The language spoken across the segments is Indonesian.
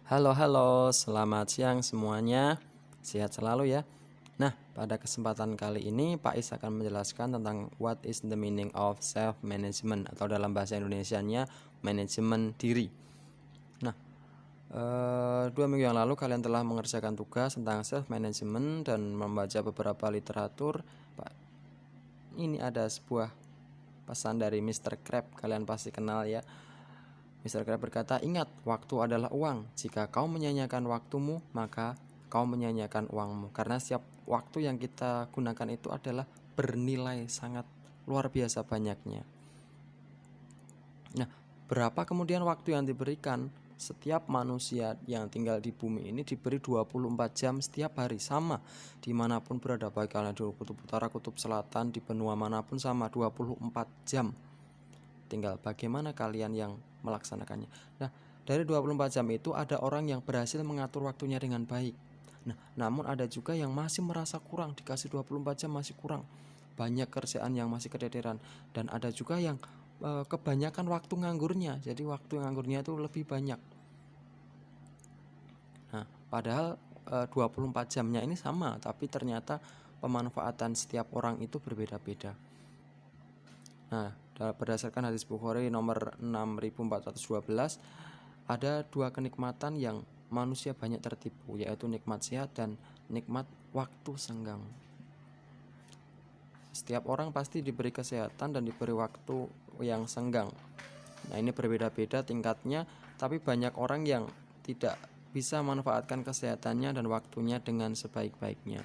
Halo, selamat siang semuanya. Sehat selalu ya. Nah, pada kesempatan kali ini Pak Is akan menjelaskan tentang what is the meaning of self management atau dalam bahasa Indonesianya manajemen diri. Nah, 2 minggu yang lalu kalian telah mengerjakan tugas tentang self management dan membaca beberapa literatur. Pak, ini ada sebuah pesan dari Mr. Krabs, kalian pasti kenal ya. Mr. Krabs berkata, "Ingat, waktu adalah uang. Jika kau menyanyiakan waktumu, maka kau menyanyiakan uangmu." Karena setiap waktu yang kita gunakan itu adalah bernilai sangat luar biasa banyaknya. Nah, berapa kemudian waktu yang diberikan? Setiap manusia yang tinggal di bumi ini diberi 24 jam setiap hari, sama dimanapun berada, baik kalian di kutub utara, kutub selatan, di benua manapun sama, 24 jam. Tinggal bagaimana kalian yang melaksanakannya. Nah, dari 24 jam itu ada orang yang berhasil mengatur waktunya dengan baik. Nah, namun ada juga yang masih merasa kurang, dikasih 24 jam masih kurang. Banyak kerjaan yang masih kedederan, dan ada juga yang kebanyakan waktu nganggurnya. Jadi waktu nganggurnya itu lebih banyak. Nah, padahal 24 jamnya ini sama, tapi ternyata pemanfaatan setiap orang itu berbeda-beda. Nah, berdasarkan hadis Bukhari nomor 6412, ada dua kenikmatan yang manusia banyak tertipu, yaitu nikmat sehat dan nikmat waktu senggang. Setiap orang pasti diberi kesehatan dan diberi waktu yang senggang. Nah, ini berbeda-beda tingkatnya, tapi banyak orang yang tidak bisa manfaatkan kesehatannya dan waktunya dengan sebaik-baiknya.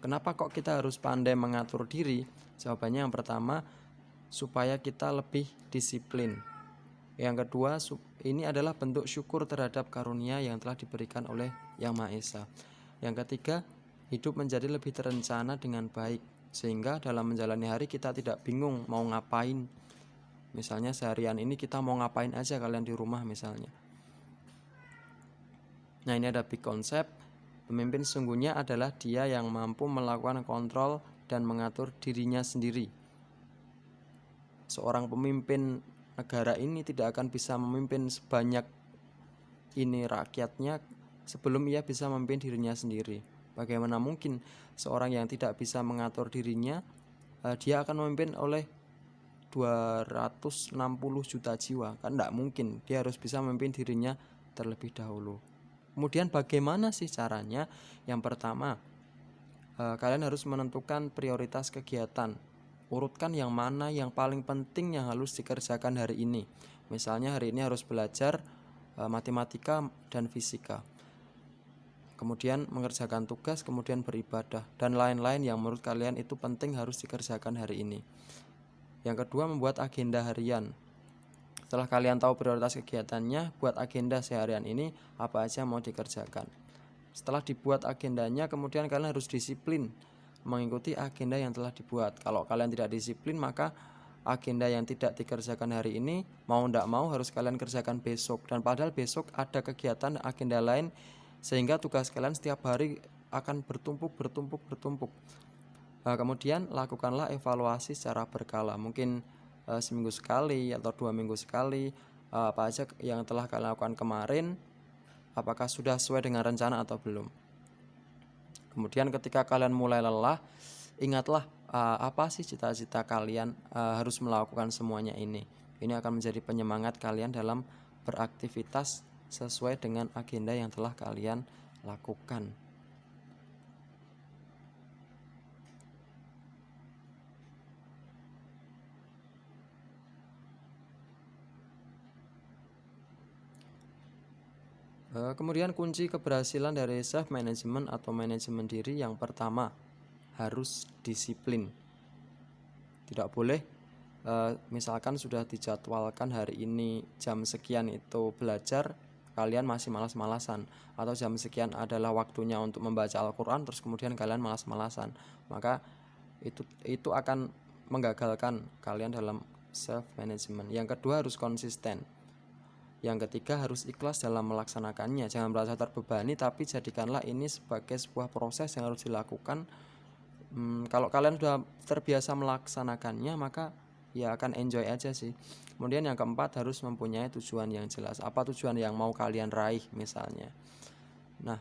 Kenapa kok kita harus pandai mengatur diri? Jawabannya yang pertama, supaya kita lebih disiplin. Yang kedua, ini adalah bentuk syukur terhadap karunia yang telah diberikan oleh Yang Maha Esa. Yang ketiga, hidup menjadi lebih terencana dengan baik, sehingga dalam menjalani hari kita tidak bingung mau ngapain. Misalnya seharian ini kita mau ngapain aja kalian di rumah misalnya. Nah, ini ada big konsep. Pemimpin sesungguhnya adalah dia yang mampu melakukan kontrol dan mengatur dirinya sendiri. Seorang pemimpin negara ini tidak akan bisa memimpin sebanyak ini rakyatnya sebelum ia bisa memimpin dirinya sendiri. Bagaimana mungkin seorang yang tidak bisa mengatur dirinya, dia akan memimpin oleh 260 juta jiwa? Kan tidak mungkin. Dia harus bisa memimpin dirinya terlebih dahulu. Kemudian bagaimana sih caranya? Yang pertama, kalian harus menentukan prioritas kegiatan. Urutkan yang mana yang paling penting yang harus dikerjakan hari ini. Misalnya hari ini harus belajar matematika dan fisika. Kemudian mengerjakan tugas, kemudian beribadah, dan lain-lain yang menurut kalian itu penting harus dikerjakan hari ini. Yang kedua, membuat agenda harian. Setelah kalian tahu prioritas kegiatannya, buat agenda seharian ini apa aja mau dikerjakan. Setelah dibuat agendanya, kemudian kalian harus disiplin mengikuti agenda yang telah dibuat. Kalau kalian tidak disiplin, maka agenda yang tidak dikerjakan hari ini mau tidak mau harus kalian kerjakan besok. Dan padahal besok ada kegiatan agenda lain, sehingga tugas kalian setiap hari akan bertumpuk. Kemudian lakukanlah evaluasi secara berkala. Mungkin seminggu sekali atau 2 minggu sekali, apa aja yang telah kalian lakukan kemarin, apakah sudah sesuai dengan rencana atau belum. Kemudian ketika kalian mulai lelah, ingatlah apa sih cita-cita kalian, harus melakukan semuanya ini. Ini akan menjadi penyemangat kalian dalam beraktivitas sesuai dengan agenda yang telah kalian lakukan. Kemudian kunci keberhasilan dari self management atau manajemen diri yang pertama, harus disiplin. Tidak boleh misalkan sudah dijadwalkan hari ini jam sekian itu belajar, kalian masih malas-malasan, atau jam sekian adalah waktunya untuk membaca Al-Quran, terus kemudian kalian malas-malasan, maka itu akan menggagalkan kalian dalam self management. Yang kedua, harus konsisten. Yang ketiga, harus ikhlas dalam melaksanakannya. Jangan merasa terbebani, tapi jadikanlah ini sebagai sebuah proses yang harus dilakukan. Kalau kalian sudah terbiasa melaksanakannya, maka ya akan enjoy aja sih. Kemudian yang keempat, harus mempunyai tujuan yang jelas. Apa tujuan yang mau kalian raih misalnya. Nah,